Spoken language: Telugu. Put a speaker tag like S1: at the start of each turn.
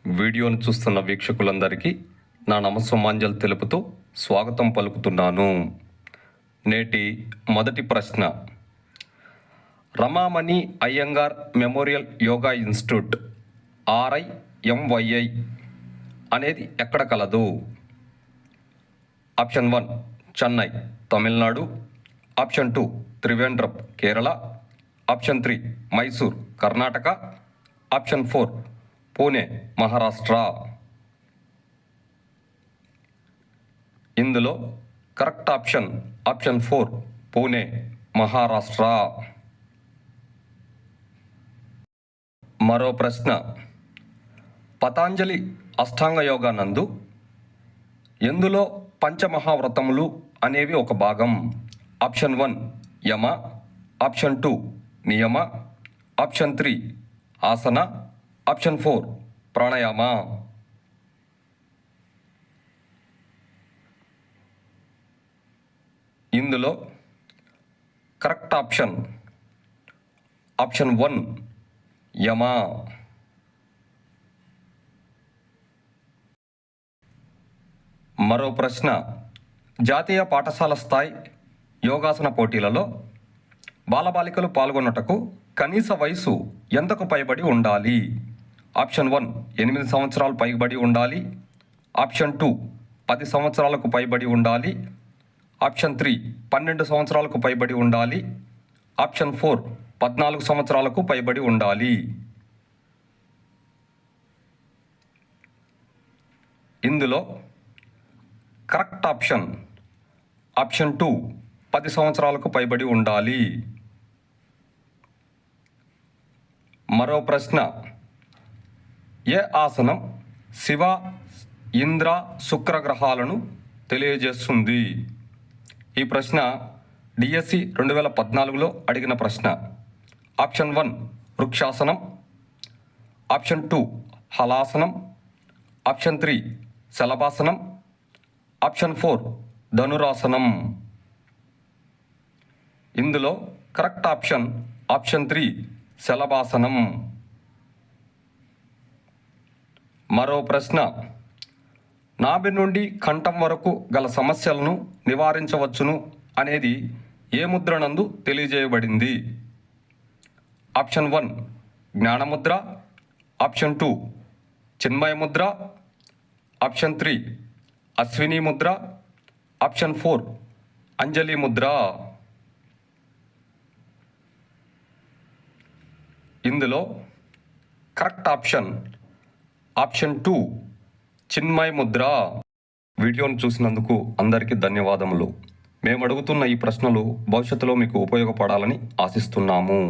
S1: వీడియోను చూస్తున్న వీక్షకులందరికీ నా నమస్సుమాంజలు తెలుపుతూ స్వాగతం పలుకుతున్నాను. నేటి మొదటి ప్రశ్న, Ramamani Iyengar memorial yoga institute RIMYI అనేది ఎక్కడ కలదు? Option 1 Chennai, Tamil Nadu. Option 2 Trivandrum, Kerala. Option 3 Mysore, Karnataka. Option 4 Pune, Maharashtra. ఇందులో కరెక్ట్ ఆప్షన్ 4 పూణే, మహారాష్ట్ర. మరో ప్రశ్న, పతాంజలి అష్టాంగ యోగా నందు ఎందులో పంచమహావ్రతములు అనేవి ఒక భాగం? ఆప్షన్ 1 యమ. ఆప్షన్ 2 నియమ. ఆప్షన్ 3 ఆసన. ఆప్షన్ 4 ప్రాణాయామ. ఇందులో కరెక్ట్ ఆప్షన్ 1 యమ. మరో ప్రశ్న, జాతీయ పాఠశాల స్థాయి యోగాసన పోటీలలో బాలబాలికలు పాల్గొన్నటకు కనీస వయసు ఎంతకు పైబడి ఉండాలి? ఆప్షన్ 1 8 సంవత్సరాలు పైబడి ఉండాలి. ఆప్షన్ 2 10 సంవత్సరాలకు పైబడి ఉండాలి. ఆప్షన్ 3 12 సంవత్సరాలకు పైబడి ఉండాలి. ఆప్షన్ 4 14 సంవత్సరాలకు పైబడి ఉండాలి. ఇందులో కరెక్ట్ ఆప్షన్ 2 10 సంవత్సరాలకు పైబడి ఉండాలి. మరో ప్రశ్న, ఏ ఆసనం శివ, ఇంద్ర, శుక్ర గ్రహాలను తెలియజేస్తుంది? ఈ ప్రశ్న DSC 2014లో అడిగిన ప్రశ్న. ఆప్షన్ 1 వృక్షాసనం. ఆప్షన్ 2 హలాసనం. ఆప్షన్ 3 శలభాసనం. ఆప్షన్ 4 ధనురాసనం. ఇందులో కరెక్ట్ ఆప్షన్ 3 శలభాసనం. మరో ప్రశ్న, నాభి నుండి కంఠం వరకు గల సమస్యలను నివారించవచ్చును అనేది ఏ ముద్ర నందు తెలియజేయబడింది? ఆప్షన్ 1 జ్ఞానముద్ర. ఆప్షన్ 2 చిన్మయ ముద్ర. ఆప్షన్ 3 అశ్విని ముద్ర. ఆప్షన్ 4 అంజలి ముద్ర. ఇందులో కరెక్ట్ ఆప్షన్ 2 చిన్మయ ముద్ర. వీడియోను చూసినందుకు అందరికీ ధన్యవాదములు. మేము అడుగుతున్న ఈ ప్రశ్నలు భవిష్యత్తులో మీకు ఉపయోగపడాలని ఆశిస్తున్నాము.